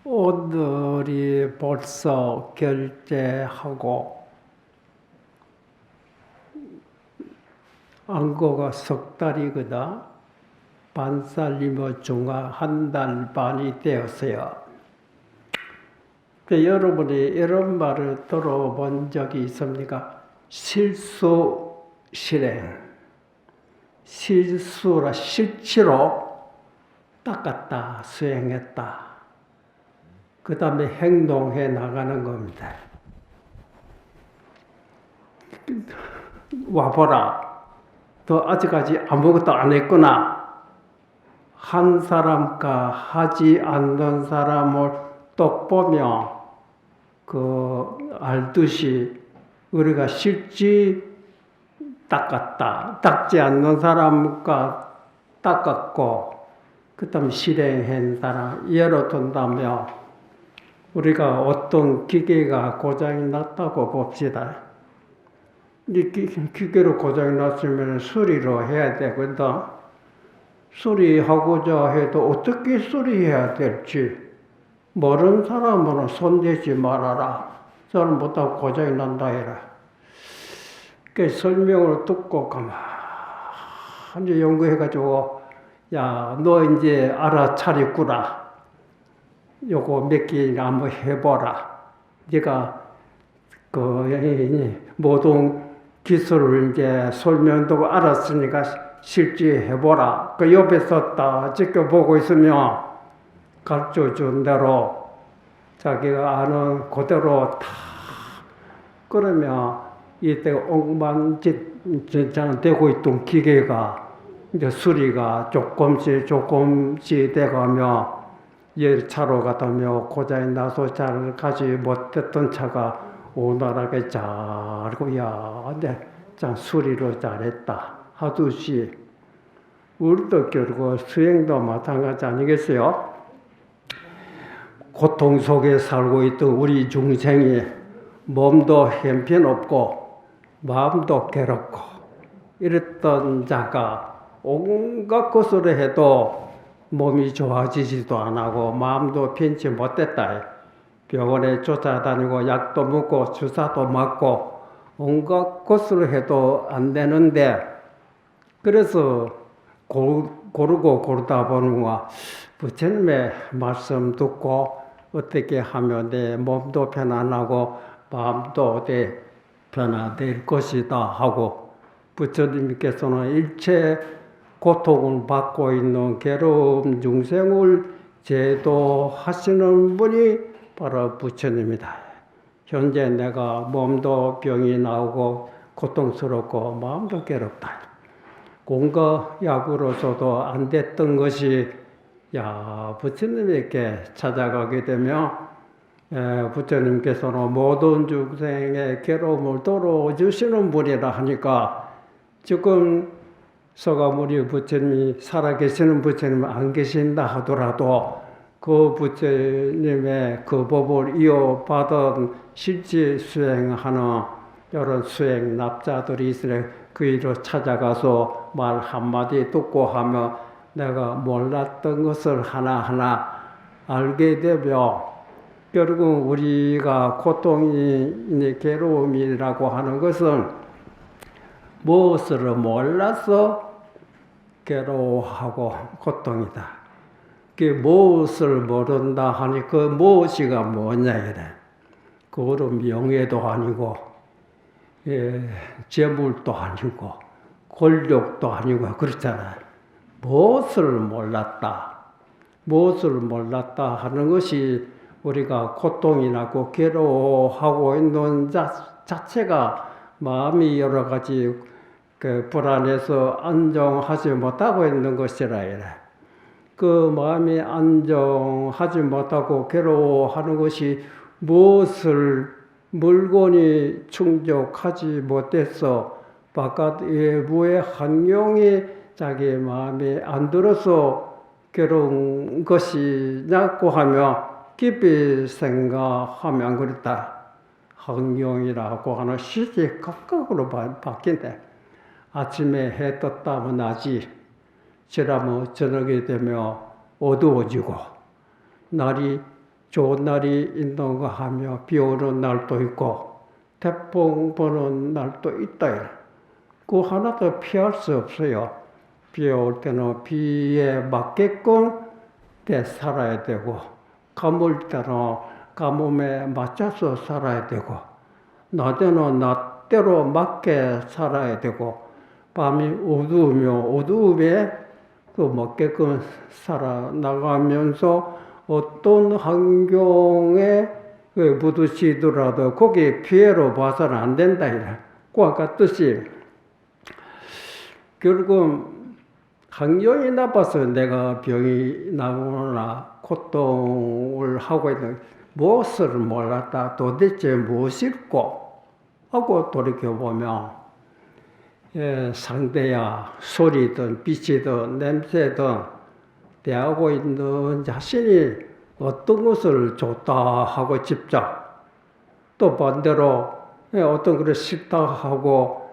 오늘이 벌써 결제하고 안고가 석 달이거든. 반살이면 중간 한 달 반이 되었어요. 여러분이 이런 말을 들어본 적이 있습니까? 실수 실행. 실수라 실치로 닦았다, 수행했다. 그 다음에 행동해 나가는 겁니다. 와보라. 너 아직까지 아무것도 안 했구나. 한 사람과 하지 않는 사람을 똑 보며 알듯이 우리가 실지 닦았다. 닦지 않는 사람과 닦았고, 그 다음에 실행한 사람 예로 든다며 우리가 어떤 기계가 고장이 났다고 봅시다. 이 기계로 고장이 났으면 수리로 해야 되거든. 수리하고자 해도 어떻게 수리해야 될지 모르는 사람은 손대지 말아라. 저는 못하고 고장이 난다 해라. 그 설명을 듣고 가만히 연구해가지고, 야, 너 이제 알아차렸구나. 요거 몇 개나 한번 해보라. 네가 모든 기술을 이제 설명도 알았으니까 실제 해보라. 그 옆에서 딱 지켜보고 있으면 가르쳐 준 대로 자기가 아는 그대로 다 그러면 이때 엉망진창 되고 있던 기계가 이제 수리가 조금씩 돼가며 차로 가다며 고장이 나서 잘 가지 못했던 차가 원활하게 잘 참 수리로 잘했다 하듯이 우리도 결국 수행도 마찬가지 아니겠어요? 고통 속에 살고 있던 우리 중생이 몸도 형편없고 마음도 괴롭고 이랬던 자가 온갖 것으로 해도 몸이 좋아지지도 안 하고 마음도 편치 못했다. 병원에 쫓아다니고 약도 먹고 주사도 맞고 온갖 것으로 해도 안 되는데, 그래서 고르고 고르다 보는 거 부처님의 말씀 듣고 어떻게 하면 내 몸도 편안하고 마음도 변화될 것이다 하고, 부처님께서는 일체 고통을 받고 있는 괴로운 중생을 제도하시는 분이 바로 부처님이다. 현재 내가 몸도 병이 나오고 고통스럽고 마음도 괴롭다. 공과약으로서도 안 됐던 것이 부처님에게 찾아가게 되면 부처님께서는 모든 중생의 괴로움을 덜어주시는 분이라 하니까, 지금 서가모니 부처님이 살아계시는 부처님은 안 계신다 하더라도 그 부처님의 그 법을 이어받은 실제 수행하는 이런 수행 납자들이 있으니 그 일로 찾아가서 말 한마디 듣고 하면 내가 몰랐던 것을 하나하나 알게 되며, 결국 우리가 고통이 괴로움이라고 하는 것은 무엇을 몰라서 괴로워하고 고통이다. 그 무엇을 모른다 하니 그 무엇이가 뭐냐 이래. 그거는 명예도 아니고 재물도 아니고 권력도 아니고 그렇잖아. 무엇을 몰랐다 하는 것이 우리가 고통이 나고 괴로워하고 있는 자체가 마음이 여러 가지 불안해서 안정하지 못하고 있는 것이라 이래. 그 마음이 안정하지 못하고 괴로워하는 것이 무엇을 물건이 충족하지 못해서 바깥 외부의 환경이 자기 마음에 안 들어서 괴로운 것이냐고 하며 깊이 생각하면 그렇다. 환경이라고 하는 시제 각각으로 바뀐대. 아침에 해 떴다면 낮이, 지나면 저녁이 되며 어두워지고, 날이 좋은 날이 있는가 하며 비 오는 날도 있고 태풍 부는 날도 있다. 그 하나도 피할 수 없어요. 비 올 때는 비에 맞게끔 살아야 되고 가물 때는 가뭄에 맞춰서 살아야 되고 낮에는 낮대로 맞게 살아야 되고 밤이 어두우면 어두움에 그 맞게끔 살아나가면서 어떤 환경에 부딪히더라도 거기에 피해로 봐서는 안 된다. 그와 같듯이 결국 환경이 나빠서 내가 병이 나거나 고통을 하고 있는 무엇을 몰랐다. 도대체 무엇일꼬? 하고 돌이켜보면 상대야 소리든 빛이든 냄새든 대하고 있는 자신이 어떤 것을 좋다 하고 집착, 또 반대로 어떤 것을 싫다 하고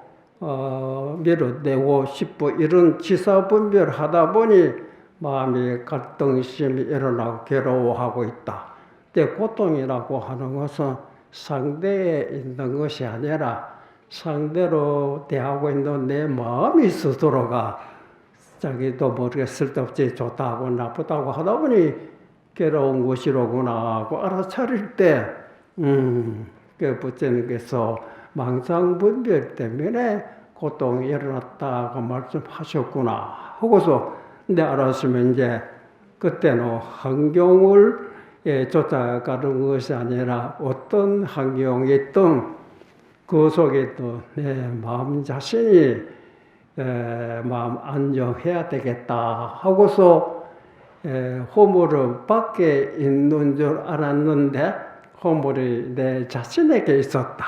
밀어내고 싶어 이런 지사분별 하다 보니 마음이 갈등심이 일어나고 괴로워하고 있다. 근데 고통이라고 하는 것은 상대에 있는 것이 아니라 상대로 대하고 있는 내 마음이 스스로가 자기도 모르게 쓸데없이 좋다고 나쁘다고 하다 보니 괴로운 것이로구나 하고 알아차릴 때 그 부처님께서 망상분별 때문에 고통이 일어났다고 말씀하셨구나 하고서 근데 알았으면 이제 그때는 환경을 쫓아가는 것이 아니라 어떤 환경에 있든 그 속에 또 내 마음 자신이 마음 안정해야 되겠다 하고서 허물은 밖에 있는 줄 알았는데 허물이 내 자신에게 있었다.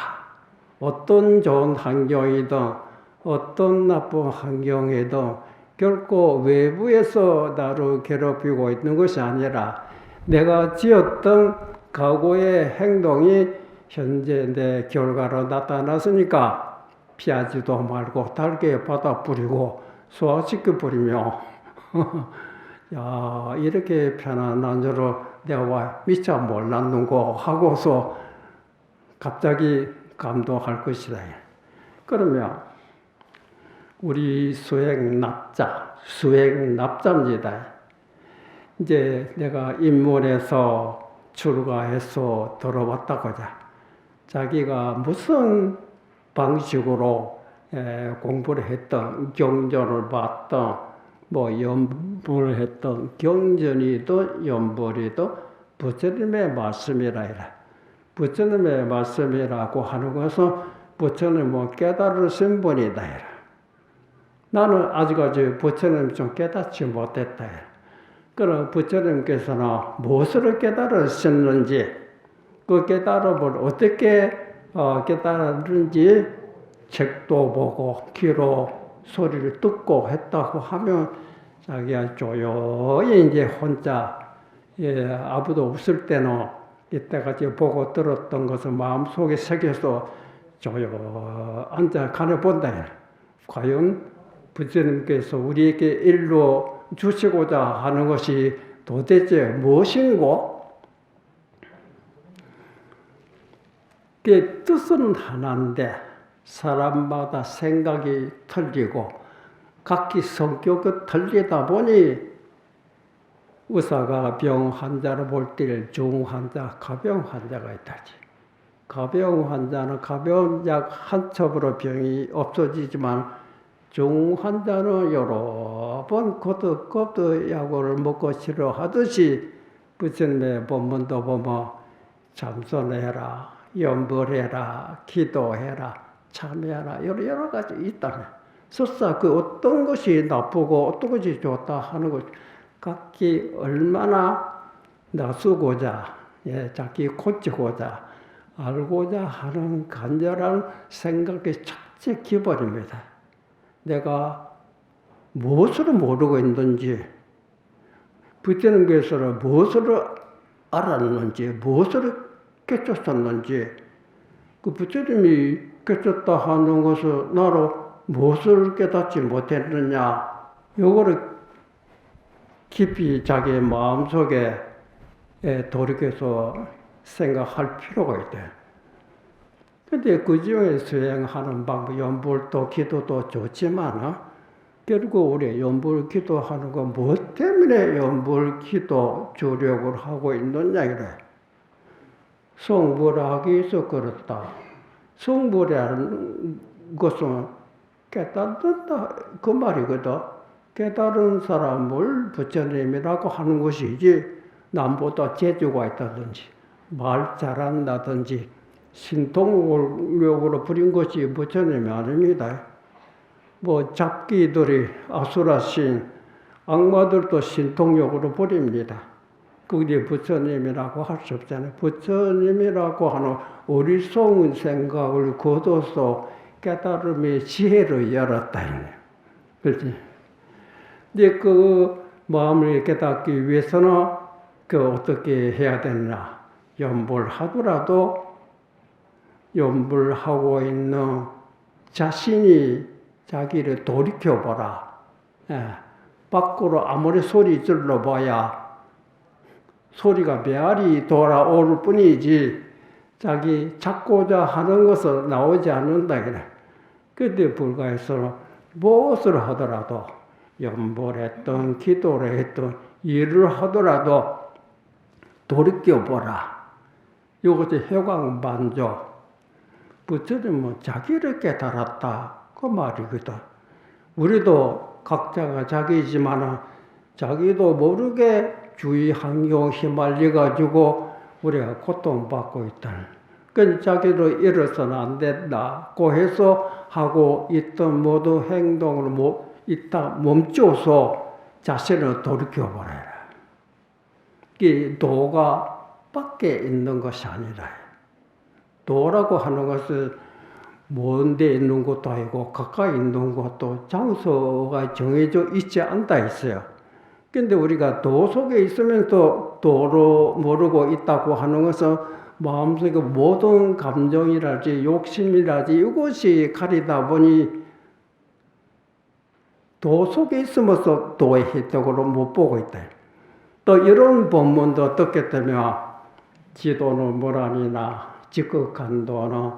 어떤 좋은 환경이든 어떤 나쁜 환경이든 결코 외부에서 나를 괴롭히고 있는 것이 아니라 내가 지었던 과거의 행동이 현재 내 결과로 나타났으니까 피하지도 말고 달게 받아 뿌리고 소화시켜 버리며 야 이렇게 편안한 줄을 내가 미처 몰랐는고 하고서 갑자기 감동할 것이다. 그러면 우리 수행납자입니다. 이제 내가 인문에서 출가해서 들어왔다고자 자기가 무슨 방식으로 공부를 했던 경전을 봤던 연불을 했던 경전이도 연불이도 부처님의 말씀이라 해라. 부처님의 말씀이라고 하는 것은 부처님은 깨달으신 분이다 해라. 나는 아직까지 부처님 좀 깨닫지 못했다 해라. 그럼 부처님께서는 무엇을 깨달으셨는지 그 깨달음을 어떻게 깨달았는지 책도 보고 귀로 소리를 듣고 했다고 하면 자기가 조용히 이제 혼자 아무도 없을 때는 이때까지 보고 들었던 것을 마음속에 새겨서 조용히 앉아 가려본다. 과연 부처님께서 우리에게 일러 주시고자 하는 것이 도대체 무엇인고? 그 뜻은 하나인데 사람마다 생각이 틀리고 각기 성격이 틀리다 보니 의사가 병 환자를 볼 때 중 환자, 가벼운 환자가 있다지. 가벼운 환자는 가벼운 약 한 첩으로 병이 없어지지만 중 환자는 여러 번 거듭 약을 먹고 치료하듯이 부처님의 본문도 보면 참선해라, 연불해라, 기도해라, 참여해라 여러 가지 있다네. 설사 그 어떤 것이 나쁘고 어떤 것이 좋다 하는 것 각기 얼마나 나서고자 자기 고치고자 알고자 하는 간절한 생각의 첫째 기본입니다. 내가 무엇을 모르고 있는지 부처님께서는 무엇을 알았는지 무엇을 깨쳤었는지 그 부처님이 깨쳤다 하는 것을 나로 무엇을 깨닫지 못했느냐 요거를 깊이 자기 마음속에 돌이켜서 생각할 필요가 있대. 근데 그 중에 수행하는 방법, 연불도 기도도 좋지만, 결국 우리 연불 기도하는 거 무엇 때문에 연불 기도 주력을 하고 있느냐, 이래. 성불하기 위해서 그렇다. 성불이라는 것은 깨닫는다, 그 말이거든. 깨달은 사람을 부처님이라고 하는 것이지, 남보다 재주가 있다든지, 말 잘한다든지, 신통력으로 부린 것이 부처님이 아닙니다. 뭐 잡기들이 아수라신, 악마들도 신통력으로 부립니다. 그게 부처님이라고 할 수 없잖아요. 부처님이라고 하는 어리석은 생각을 거둬서 깨달음의 지혜를 열었다. 그렇지? 근데 그 마음을 깨닫기 위해서는 어떻게 해야 되느냐? 연불하더라도 연불하고 있는 자신이 자기를 돌이켜보라. 밖으로 아무리 소리 질러봐야 소리가 메아리 돌아올 뿐이지 자기 찾고자 하는 것은 나오지 않는다. 그때 불과해서 무엇을 하더라도 연불을 했던 기도를 했던 일을 하더라도 돌이켜보라. 이것이 해광반조. 부처님은 자기를 깨달았다. 그 말이거든. 우리도 각자가 자기지만 자기도 모르게 주의 환경 휘말려가지고 우리가 고통받고 있다. 그 자기를 잃어서는 안 된다고 해서 하고 있던 모든 행동을 일단 멈춰서 자신을 돌이켜보라. 이 도가 밖에 있는 것이 아니라 도라고 하는 것은 먼 데 있는 것도 아니고 가까이 있는 것도 장소가 정해져 있지 않다 있어요. 근데 우리가 도 속에 있으면서 도로 모르고 있다고 하는 것은 마음속에 모든 감정이랄지 욕심이랄지 이것이 가리다 보니 도 속에 있으면서 도의 혜택으로 못 보고 있다. 또 이런 본문도 듣게 되면 지도는 무란이나 적극한 도는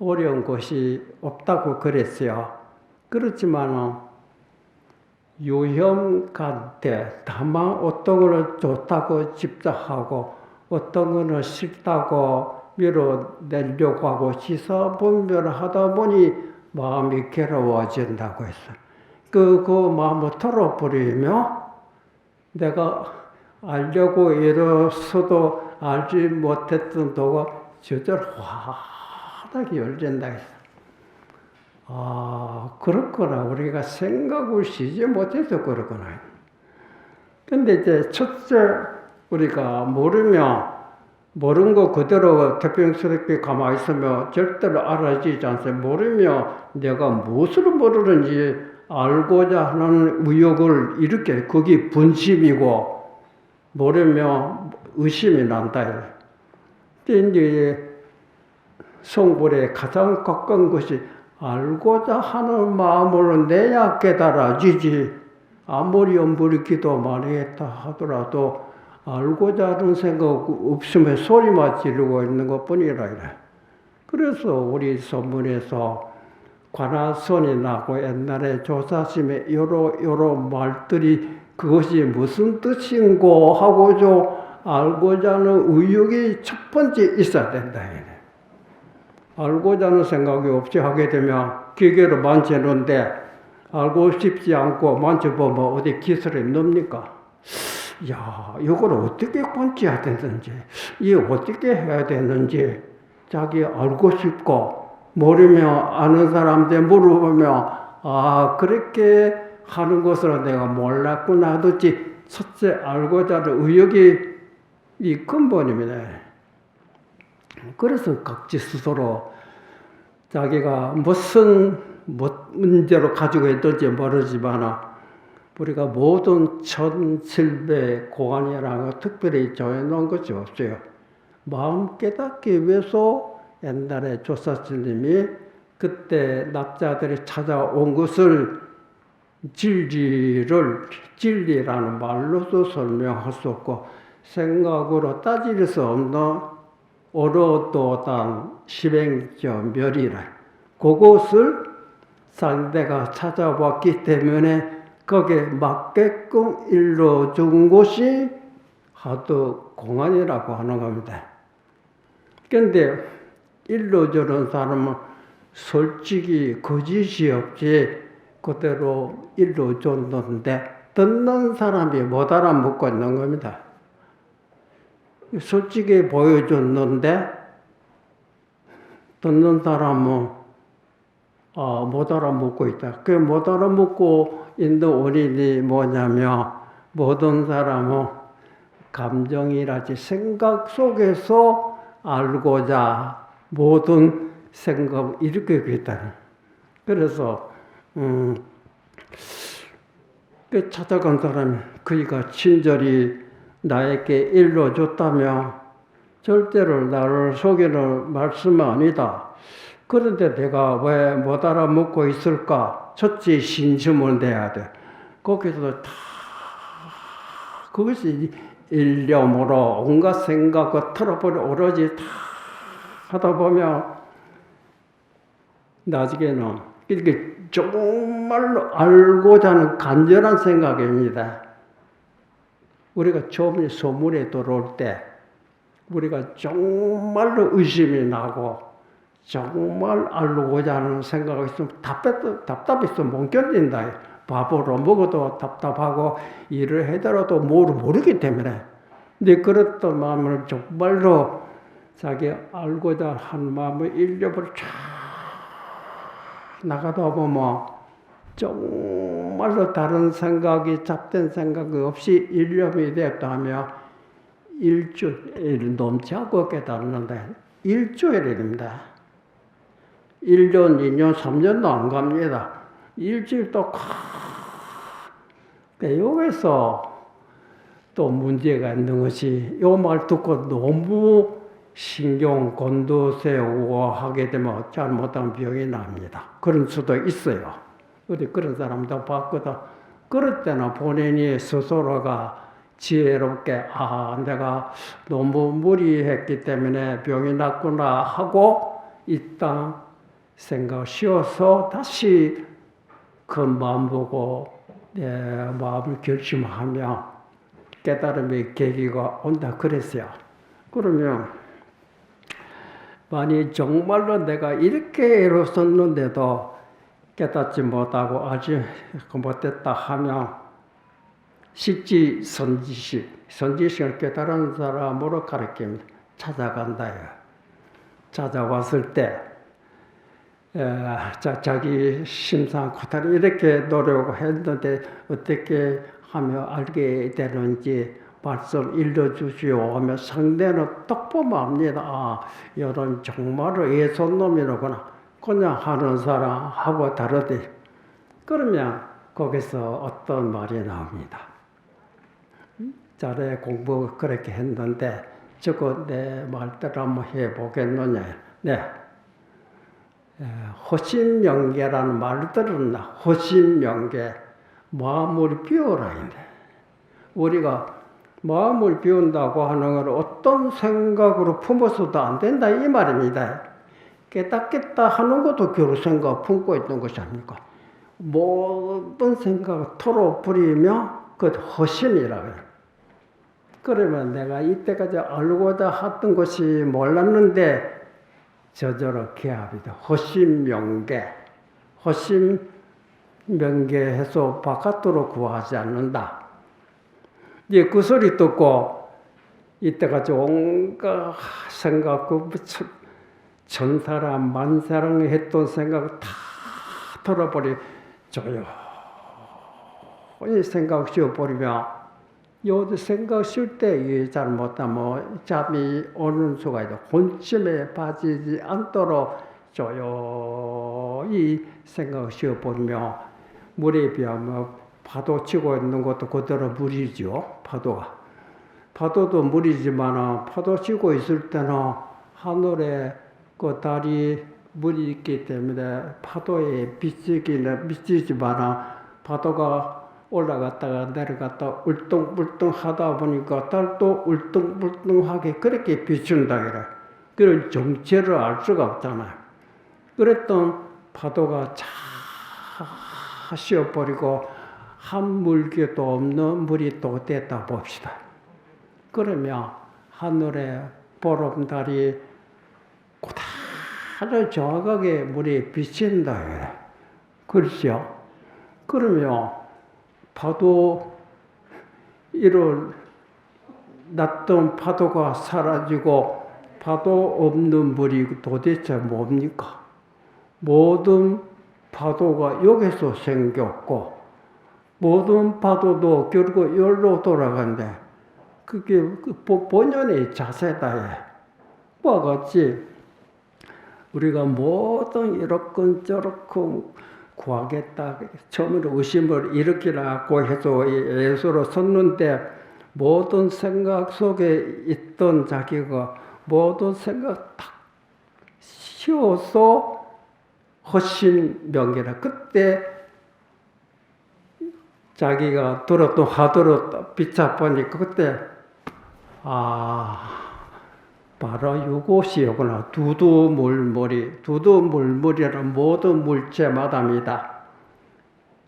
어려운 것이 없다고 그랬어요. 그렇지만 유형간대 다만 어떤 것을 좋다고 집착하고 어떤 것을 싫다고 밀어내려고 하고 시사분별하다 보니 마음이 괴로워진다고 했어요. 그 마음을 털어버리며 내가 알려고 일어서도 알지 못했던 도가 저절 환하게 열린다 했어요. 아, 그렇구나. 우리가 생각을 쉬지 못해서 그렇구나. 근데 이제 첫째, 우리가 모르는 거 그대로 태평스럽게 가만히 있으면 절대로 알아지지 않습니다. 모르며 내가 무엇을 모르는지 알고자 하는 의욕을 이렇게, 그게 분심이고, 모르며 의심이 난다. 근데 이제 성불에 가장 가까운 것이 알고자 하는 마음으로 내야 깨달아지지. 아무리 연불이 기도 많이 했다 하더라도 알고자 하는 생각 없으면 소리만 지르고 있는 것 뿐이라. 그래서 우리 선문에서 관아선이 나고 옛날에 조사심에 여러 말들이 그것이 무슨 뜻인고 하고도 알고자 하는 의욕이 첫 번째 있어야 된다. 알고자 하는 생각이 없이 하게 되면 기계로 만지는데 알고 싶지 않고 만져보면 어디 기술이 늡니까? 야, 이걸 어떻게 관치해야 되는지, 이게 어떻게 해야 되는지 자기 알고 싶고 모르면 아는 사람한테 물어보면 아, 그렇게 하는 것으로 내가 몰랐구나 하듯이 첫째 알고자 하는 의욕이 이 근본입니다. 그래서 각지 스스로 자기가 무슨 문제로 가지고 있든지 모르지만 우리가 모든 1700 공안이라는 거 특별히 정해놓은 것이 없어요. 마음 깨닫기 위해서 옛날에 조사스님이 그때 납자들이 찾아온 것을 진리라는 말로도 설명할 수 없고 생각으로 따질 수 없는 오로도단 십행조 멸이라. 그것을 상대가 찾아왔기 때문에 거기에 맞게끔 일러준 곳이 하도 공안이라고 하는 겁니다. 그런데 일러주는 사람은 솔직히 거짓이 없이 그대로 일러줬는데 듣는 사람이 못 알아먹고 있는 겁니다. 솔직히 보여줬는데 듣는 사람은 못 알아먹고 있다. 그 못 알아먹고 있는 원인이 뭐냐면 모든 사람은 감정이라지 생각 속에서 알고자 모든 생각을 일으키고 있다. 그래서 그 찾아간 사람이 그이가 친절히 나에게 일러줬다면 절대로 나를 속이는 말씀은 아니다. 그런데 내가 왜 못 알아먹고 있을까? 첫째 신심을 내야 돼. 거기서 다 그것이 일념으로 온갖 생각을 털어버려 오로지 다 하다 보면 나중에는 이렇게 정말로 알고자 하는 간절한 생각입니다. 우리가 처음에 소문에 들어올 때 우리가 정말로 의심이 나고 정말 알고자 하는 생각이 있으면 답답해서 못 견딘다. 밥으로 먹어도 답답하고 일을 해더라도 모르기 때문에. 근데 그랬던 마음을 정말로 자기 알고자 하는 마음을 일념을 쫙 나가다 보면 정말로 다른 생각이 잡된 생각이 없이 일념이 됐다면 일주일 넘지 않고 깨닫는데 일주일입니다. 1년, 2년, 3년도 안 갑니다. 일주일도 여기서 또 문제가 있는 것이 이 말 듣고 너무 신경 곤두세우고 하게 되면 잘못한 병이 납니다. 그런 수도 있어요. 우리 그런 사람도 봤거든. 그럴 때는 본인이 스스로가 지혜롭게 내가 너무 무리했기 때문에 병이 났구나 하고 일단 생각 쉬어서 다시 그 마음 보고 내 마음을 결심하며 깨달음의 계기가 온다 그랬어요. 그러면 만약 정말로 내가 이렇게 애로썼는데도 깨닫지 못하고 아직 못했다 하면 식지 선지식을 깨달은 사람으로 가르칩니다. 찾아간다요. 찾아왔을 때 자기 심상 고탈 이렇게 노력했는데 어떻게 하며 알게 되는지 말씀 일러주시오 하며 상대는 딱 보면 압니다. 이런 정말로 예선 놈이로구나. 그냥 하는 사람하고 다르대. 그러면 거기서 어떤 말이 나옵니다. 자네 공부 그렇게 했는데 저거 내 말대로 한번 해보겠느냐. 네. 호심명계라는 말을 들었나? 호심명계. 마음을 비우라. 우리가 마음을 비운다고 하는 건 어떤 생각으로 품어서도 안 된다 이 말입니다. 깨닫겠다 하는 것도 겨우 생각 품고 있는 것이 아닙니까? 모든 생각을 털어버리며 그 허심이라고 해요. 그러면 내가 이때까지 알고자 했던 것이 몰랐는데 저절로 개합이다. 허심명계. 허심명계해서 바깥으로 구하지 않는다. 이제 그 소리 듣고 이때까지 온갖 생각, 천사랑 만사랑 했던 생각을 다 털어버리 조용히 생각 쉬어버리면 요 생각 쉴 때 잘못하면 잠이 오는 수가 있다. 혼침에 빠지지 않도록 조용히 생각 쉬어버리면 물에 비하면 파도 치고 있는 것도 그대로 물이죠. 파도도 물이지만 파도 치고 있을 때는 하늘에 그 달이 물이 있기 때문에 파도에 미치지만 파도가 올라갔다가 내려갔다 울뚱불뚱 하다 보니까 달도 울뚱불뚱하게 그렇게 비춘다 그래. 그런 정체를 알 수가 없잖아요. 그랬던 파도가 차 쉬어버리고 한 물기도 없는 물이 또 됐다 봅시다. 그러면 하늘에 보름달이 고다를 정확하게 물이 비친다 그래. 그렇죠? 그러면 파도 이런 났던 파도가 사라지고 파도 없는 물이 도대체 뭡니까? 모든 파도가 여기서 생겼고 모든 파도도 결국 여기로 돌아간대. 그게 본연의 자세다. 그와 같이 우리가 모든 이렇건 저렇건 구하겠다. 처음으로 의심을 일으키라고 해서 예수로 섰는데 모든 생각 속에 있던 자기가 모든 생각 딱 쉬어서 허신명기라. 그때 자기가 들었던 화두로 비춰보니까 그때 바로 이곳이구나. 두두물물이 두두물물이란 모든 물체마다입니다.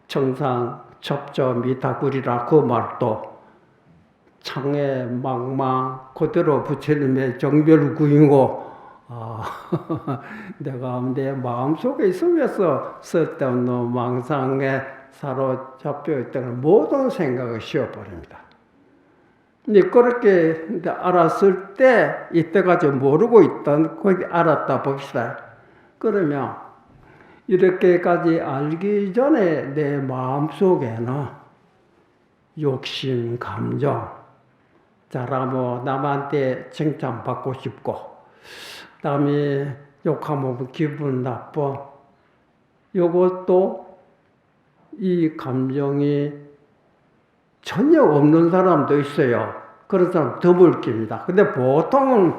청상, 첩저, 미타구리라 그 말도 창에 망망 그대로 부처님의 정별구이고 내가 내 마음속에 있으면서 쓸데없는 망상에 사로잡혀 있던 모든 생각을 쉬어버립니다. 근데 그렇게 알았을 때 이때까지 모르고 있던 거기 알았다 봅시다. 그러면 이렇게까지 알기 전에 내 마음속에는 욕심, 감정, 잘하면 남한테 칭찬받고 싶고 남이 욕하면 기분 나빠. 이것도 이 감정이 전혀 없는 사람도 있어요. 그런 사람 드물깁니다. 근데 보통은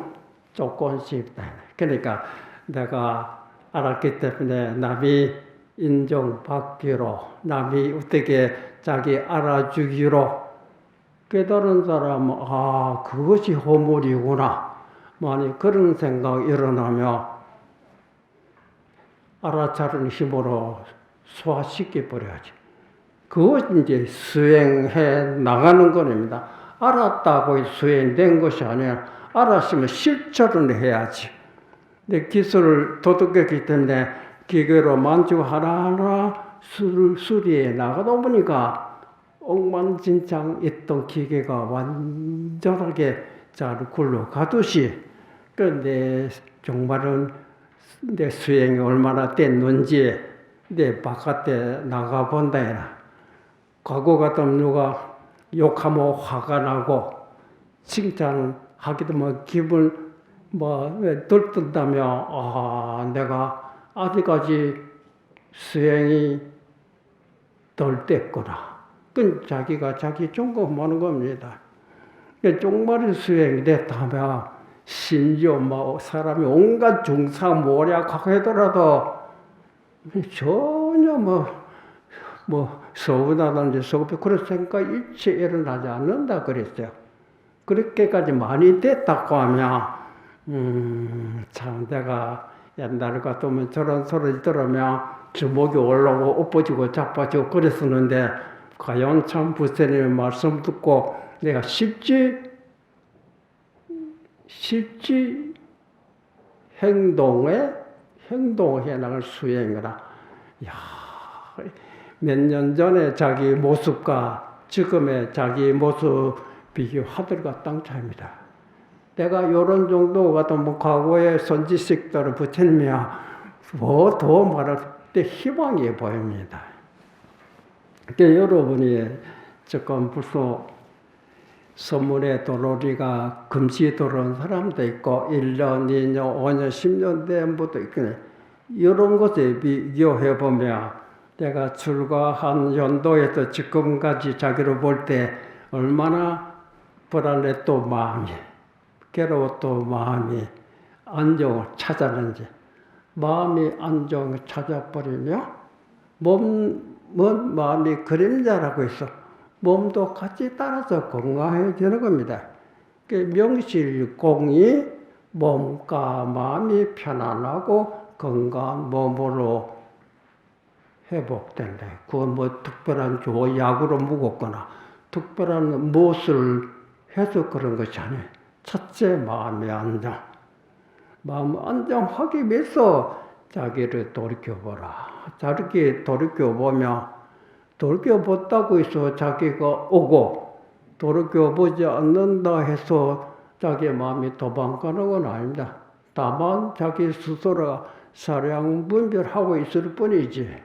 조금씩. 그러니까 내가 알았기 때문에 남이 인정받기로, 남이 어떻게 자기 알아주기로 깨달은 사람은 그것이 허물이구나. 만약 그런 생각이 일어나면 알아차리는 힘으로 소화시켜버려야지. 그것이 이제 수행해 나가는 겁니다. 알았다고 수행된 것이 아니라 알았으면 실천을 해야지. 근데 기술을 도둑했기 때문에 기계로 만지고 하나하나 수리해 나가다 보니까 엉망진창 있던 기계가 완전하게 잘 굴러가듯이 그런데 정말은 내 수행이 얼마나 됐는지 내 바깥에 나가본다 해라. 과거 같으면 누가 욕하면 화가 나고 칭찬하기도 뭐 기분 들뜬다며 내가 아직까지 수행이 덜 됐구나. 그건 자기가 자기 점검하는 겁니다. 정말 수행이 됐다면 심지어 사람이 온갖 중상 모략하고 하더라도 전혀 서운하다든지 서글프고 그런 생각이 일체 일어나지 않는다 그랬어요. 그렇게까지 많이 됐다고 하면 참 내가 옛날 같으면 저런 소리 들으면 주먹이 올라오고 엎어지고 자빠지고 그랬었는데 과연 참 부처님의 말씀 듣고 내가 쉽지 행동해 나갈 수행이라. 몇 년 전에 자기 모습과 지금의 자기 모습 비교하더라도 땅 차이입니다. 내가 이런 정도 같은 과거의 선지식들을 부처님이야 더 말할 때 희망이 보입니다. 그러니까 여러분이 지금 벌써 선물의 도로리가 금시 들어온 사람도 있고 1년, 2년, 5년, 10년 된 분도 있거든요. 이런 것에 비교해보면 내가 출가한 연도에서 지금까지 자기를 볼 때 얼마나 불안했던 마음이, 괴로웠던 마음이 안정을 찾았는지, 마음이 안정을 찾아버리며 몸은 마음이 그림자라고 해서 몸도 같이 따라서 건강해지는 겁니다. 그 명실공히 몸과 마음이 편안하고 건강한 몸으로 회복된다. 그건 뭐 특별한 약으로 먹었거나 특별한 무엇을 해서 그런 것이 아니에요. 첫째 마음의 안정. 마음 안정하기 위해서 자기를 돌이켜보라. 자기 돌이켜보며 돌이켜봤다고 해서 자기가 오고 돌이켜보지 않는다 해서 자기 마음이 도망가는 건 아닙니다. 다만 자기 스스로가 사량 분별하고 있을 뿐이지.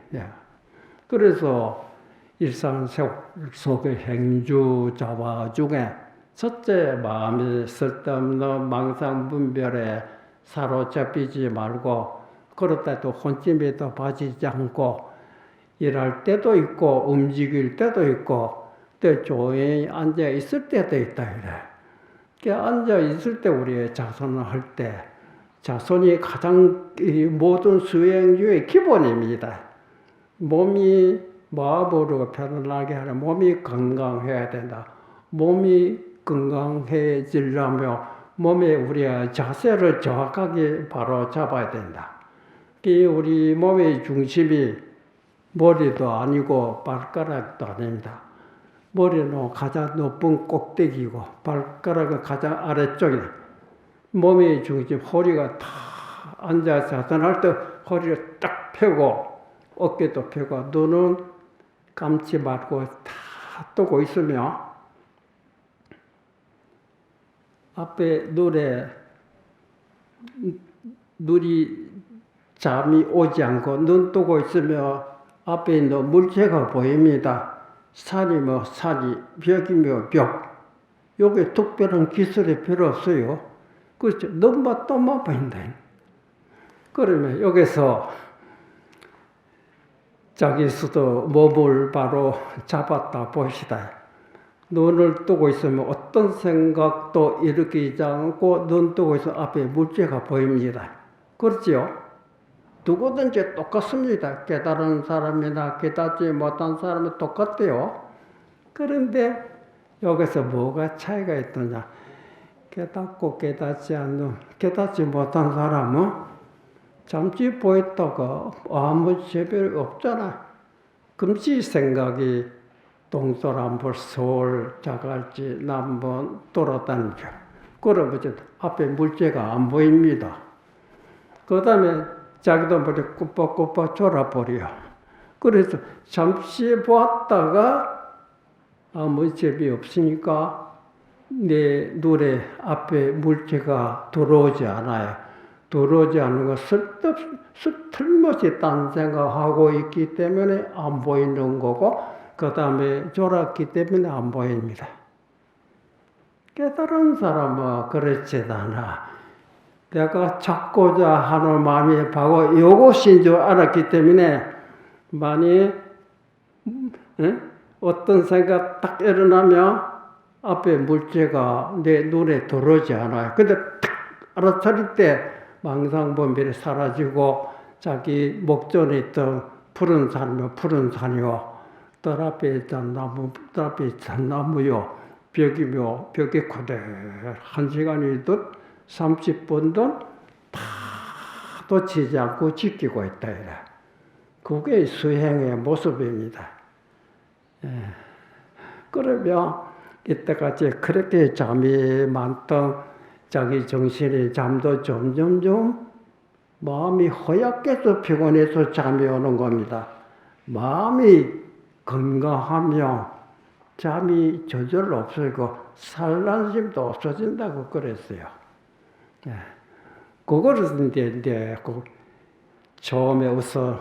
그래서 일상 속의 행주자화 중에 첫째 마음이 쓸데없는 망상 분별에 사로잡히지 말고 그렇다 또 혼침에도 빠지지 않고 일할 때도 있고 움직일 때도 있고 또 조용히 앉아 있을 때도 있다 이래. 앉아 있을 때 우리 자선을 할 때 자선이 가장 이 모든 수행주의 기본입니다. 몸이 마음으로 편안하게 하려 몸이 건강해야 된다. 몸이 건강해지려면 몸에 우리가 자세를 정확하게 바로 잡아야 된다. 우리 몸의 중심이 머리도 아니고 발가락도 아닙니다. 머리는 가장 높은 꼭대기고 발가락은 가장 아래쪽이다. 몸의 중심, 허리가 다 앉아 자선할 때 허리를 딱 펴고 어깨도 펴고 눈은 감지 말고 다 뜨고 있으며 앞에 눈이 잠이 오지 않고 눈 뜨고 있으며 앞에 있는 물체가 보입니다. 산이면 산이, 벽이면 벽. 요게 특별한 기술이 필요 없어요. 그렇죠. 눈만 떠만 보인다. 그러면 여기서 자기 수도 몸을 바로 잡았다 봅시다. 눈을 뜨고 있으면 어떤 생각도 일으키지 않고 눈 뜨고 있으면 앞에 물체가 보입니다. 그렇지요? 누구든지 똑같습니다. 깨달은 사람이나 깨닫지 못한 사람은 똑같대요. 그런데 여기서 뭐가 차이가 있느냐? 깨닫고 깨닫지 못한 사람은 잠시 보였다가 아무 재별이 없잖아. 금시 생각이 동서남북 서울 자갈치 남번 돌아다니죠. 그러면 앞에 물체가 안 보입니다. 그 다음에 자기도 머리 꾸벅꾸벅 졸아버려. 그래서 잠시 보았다가 아무 재비 없으니까 내 눈에 앞에 물체가 들어오지 않아요. 들어오지 않는 거 틀림없이 딴 생각하고 있기 때문에 안 보이는 거고 그 다음에 졸았기 때문에 안 보입니다. 깨달은 사람은 그렇지 않아. 내가 찾고자 하는 마음이 바로 이것인 줄 알았기 때문에 만약 어떤 생각 딱 일어나면 앞에 물체가 내 눈에 들어오지 않아요. 근데 탁 알아차릴 때 망상분별이 사라지고 자기 목전에 있던 푸른 산이면 푸른 산이요. 뜰 앞에 있던 나무, 뜰 앞에 있던 나무요. 벽이며 벽에 그대로 1시간이든 30분든 파도 치지 않고 지키고 있다. 그게 수행의 모습입니다. 그러면 이때까지 그렇게 잠이 많던 자기 정신의 잠도 점점점 마음이 허약해서 피곤해서 잠이 오는 겁니다. 마음이 건강하면 잠이 저절로 없어지고 산란심도 없어진다고 그랬어요. 그거를 이제 처음에 우선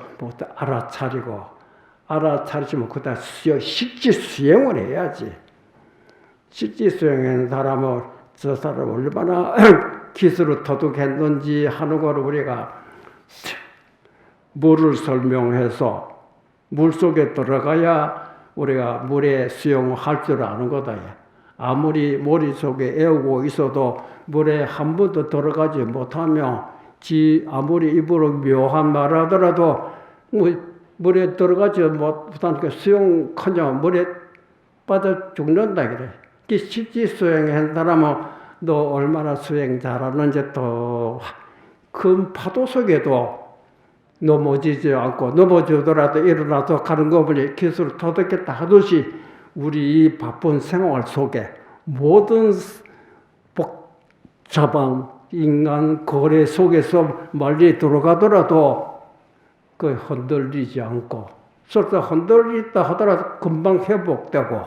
알아차리면 그다음 실제 수행을 해야지. 실제 수행하는 사람은 저 사람 얼마나 기술을 터득했는지 하는 걸 우리가 물을 설명해서 물 속에 들어가야 우리가 물에 수영할 줄 아는 거다. 아무리 머릿속에 애우고 있어도 물에 한 번도 들어가지 못하면 아무리 입으로 묘한 말 하더라도 뭐 물에 들어가지 못하니까 수영커녕 물에 빠져 죽는다 그래. 실제 수영한 사람은 너 얼마나 수영 잘하는지 또 큰 파도 속에도 넘어지지 않고 넘어지더라도 일어나서 가는 거 보니 기술을 터득했다 하듯이 우리 이 바쁜 생활 속에 모든 복잡한 인간 거래 속에서 멀리 들어가더라도 그 흔들리지 않고 설사 흔들리다 하더라도 금방 회복되고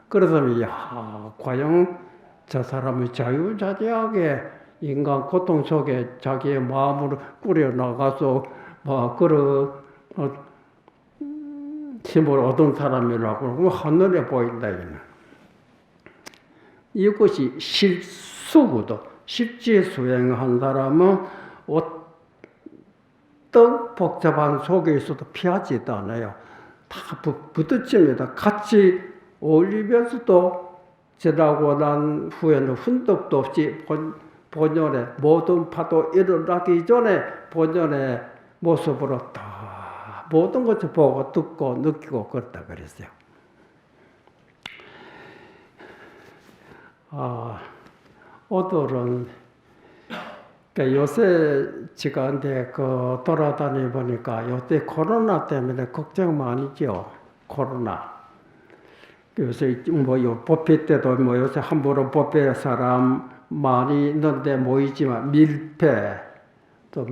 그러다 야 과연 저 사람이 자유자재하게 인간 고통 속에 자기의 마음으로 꾸려나가서 그런 힘을 얻은 사람이라고 하늘에 보인다. 이것이 실수거든. 실제 수행한 사람은 어떤 복잡한 속에 있어도 피하지도 않아요. 다 부딪힙니다. 같이 어울리면서도 지나고 난 후에는 흔적도 없이 본연의 모든 파도 일어나기 전에 본연의 모습으로 다 모든 것을 보고 듣고 느끼고 그렇다 그랬어요. 오늘은 그러니까 요새 제가 돌아다니 보니까 요새 코로나 때문에 걱정 많이죠. 코로나. 요새 법회 때도 요새 함부로 법회 사람 많이 있는데 모이지만 밀폐, 또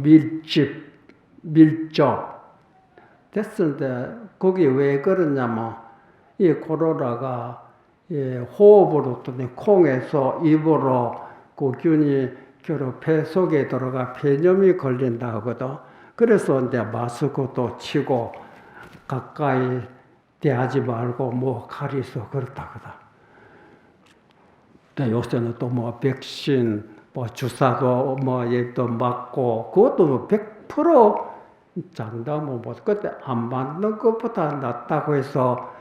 밀접 됐는데 거기 왜 그러냐면 이 코로나가 호흡으로 또 콩에서 입으로 그 균이 폐 속에 들어가 폐렴이 걸린다 하거든. 그래서 이제 마스크도 치고 가까이 대하지 말고 가리서 그렇다 하거든. 요새는 또 백신, 주사도 얘도 맞고, 그것도 100% 장담은 못, 그때 안 맞는 것보다 낫다고 해서,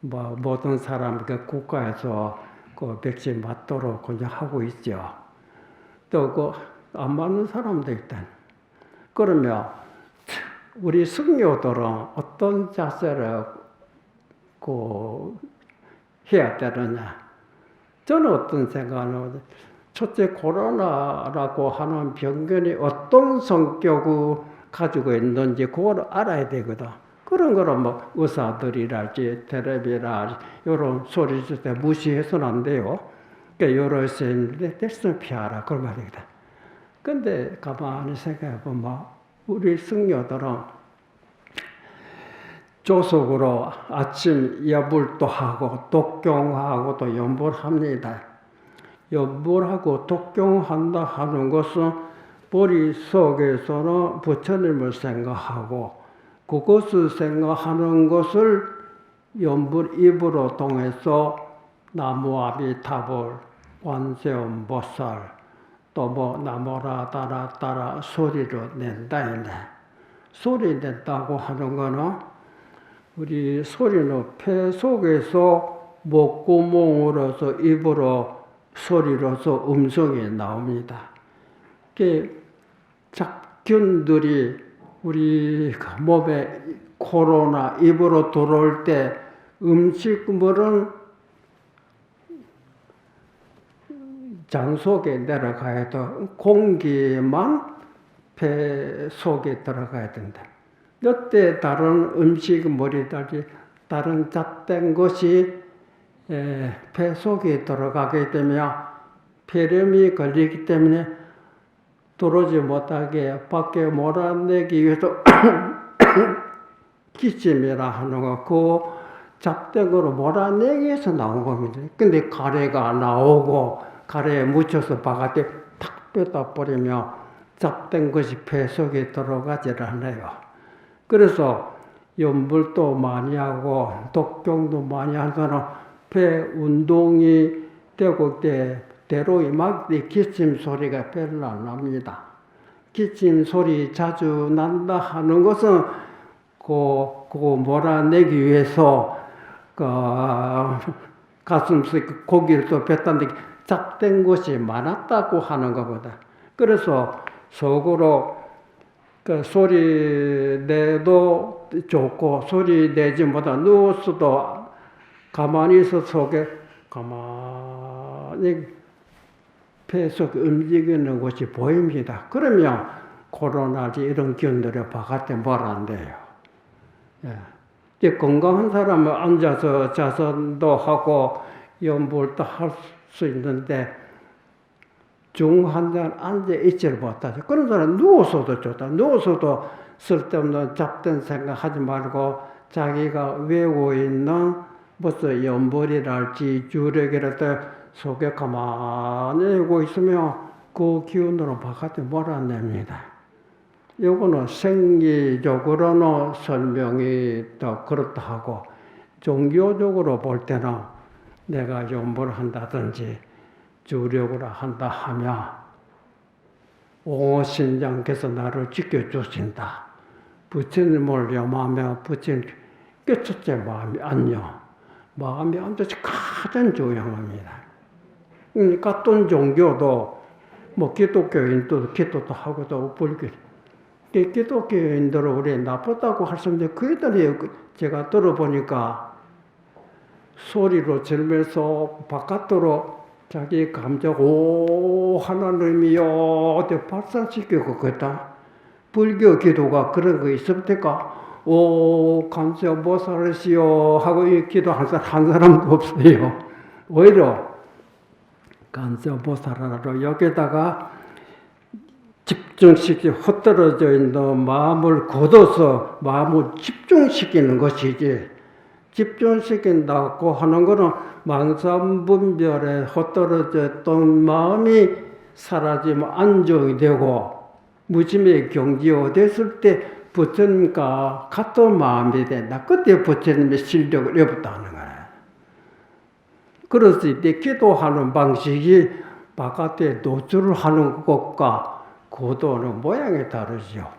모든 사람, 국가에서 그 백신 맞도록 그냥 하고 있죠. 또 안 맞는 사람도 있다. 그러면, 우리 승려들은 어떤 자세를 해야 되느냐. 저는 어떤 생각을 첫째 코로나라고 하는 병균이 어떤 성격을 가지고 있는지 그걸 알아야 되거든. 그런 거는 의사들이랄지 텔레비랄지 이런 소리 줄 때 무시해서는 안 돼요. 그러니까 여러 수 있는데 됐으면 피하라 그런 말이거든. 근데 가만히 생각해 보면 우리 승려들은 조속으로 아침 야불도 하고 독경하고 또 연불합니다. 연불하고 독경한다 하는 것은 머릿속에서는 부처님을 생각하고 그것을 생각하는 것을 연불 입으로 통해서 나무아미타불, 관세음보살 또 나무라 따라 소리를 낸다. 소리 낸다고 하는 거는 우리 소리는 폐 속에서 목구멍으로서 입으로 소리로서 음성이 나옵니다. 잡균들이 우리 몸에 코로나 입으로 들어올 때 음식물은 장 속에 내려가야 돼. 공기만 폐 속에 들어가야 된다. 이때 다른 음식물이든지 다른 잡된 것이 폐 속에 들어가게 되면 폐렴이 걸리기 때문에 들어오지 못하게 밖에 몰아내기 위해서 기침이라 하는 거, 그 잡된 거로 몰아내기 위해서 나온 겁니다. 근데 가래가 나오고 가래에 묻혀서 바깥에 탁 뺐다 버리면 잡된 것이 폐 속에 들어가질 않아요. 그래서 연불도 많이 하고 독경도 많이 하서는 폐 운동이 되고 대로 막 기침 소리가 별로 안 납니다. 기침 소리 자주 난다 하는 것은 그거 몰아내기 위해서 가슴속에 고기를 또 뱉었는데 잡된 것이 많았다고 하는 것보다. 그래서 속으로 그 소리 내도 좋고 소리 내지 못한 누워서도 가만히 있어 속에 가만히 폐속 움직이는 것이 보입니다. 그러면 코로나지 이런 기운들이 바깥에 뭘 안 돼요. 예. 건강한 사람은 앉아서 자선도 하고 연불도 할 수 있는데 중환자는 앉아 있지를 못하죠. 그런 사람은 누워서도 좋다. 누워서도 쓸데없는 잡된 생각하지 말고 자기가 외우고 있는 무슨 연불이랄지 주력이랄지 속에 가만히 있고 있으면 그 기운으로 바깥에 몰아냅니다. 요거는 생리적으로는 설명이 더 그렇다 하고 종교적으로 볼 때는 내가 연불을 한다든지 주력으로 한다 하면 오신장께서 나를 지켜주신다. 부처님을 염하며 부처님 첫째 마음이 안녕. 마음이 안정이 가장 중요합니다. 그러니까 어떤 종교도 뭐 기독교인도 기도도 하고도 불교 기독교인들은 우리 나쁘다고 할 수 있는데 그들이 제가 들어보니까 소리로 들면서 바깥으로 자기 감정 오 하나님이여 어디 발산시키고 그랬다. 불교 기도가 그런 거 있습니까? 오 간세보살이시여 하고 이 기도 한 사람도 없어요. 오히려 간세보살하러 여기다가 집중시키 헛떨어져 있는 마음을 걷어서 마음을 집중시키는 것이지 집중시킨다고 하는 것은 망상분별에 헛떨어졌던 마음이 사라지면 안정이 되고 무심의 경지가 됐을 때 부처님과 같은 마음이 된다. 그때 부처님의 실력을 입었다는 거예요. 그랬을 때 기도하는 방식이 바깥에 노출을 하는 것과 고도는 모양이 다르죠.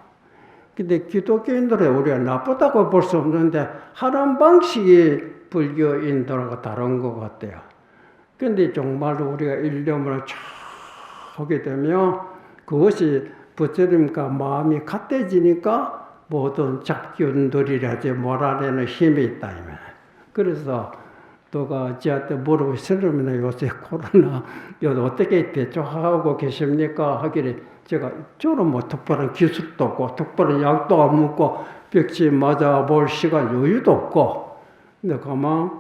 근데 기독교인들은 우리가 나쁘다고 볼 수 없는데 하는 방식이 불교인들하고 다른 것 같아요. 근데 정말로 우리가 일념을 쫙 하게 되면 그것이 부처님과 마음이 같아지니까 모든 잡균들이라지 몰아내는 힘이 있다. 그래서 누가 저한테 물어보시면 요새 코로나 어떻게 대처하고 계십니까? 하길래 제가 저는 뭐 특별한 기술도 없고 특별한 약도 안 먹고 백신 맞아볼 시간 여유도 없고 근데 가만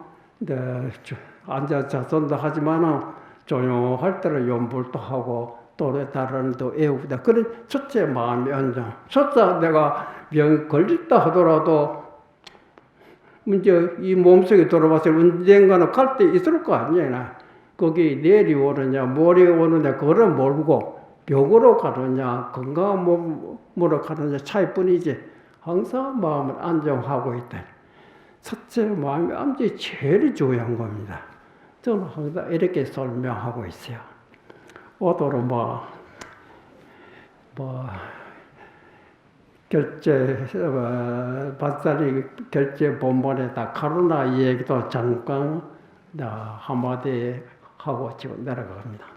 앉아 자선도 하지만은 조용할 때는 연불도 하고 또 다른 또 애우다. 그런 첫째 마음이 안정. 첫째 내가 병 걸렸다 하더라도 이제 이 몸속에 들어와서 언젠가는 갈 때 있을 거 아니에요. 거기 내일이 오느냐 모레가 오느냐 그걸 모르고 병으로 가느냐 건강한 몸으로 가느냐 차이뿐이지 항상 마음을 안정하고 있다. 첫째 마음의 안정이 제일 중요한 겁니다. 저는 항상 이렇게 설명하고 있어요. 오도로 바사리 결제 본문에다 카루나 얘기도 잠깐 한마디 하고 지금 내려갑니다.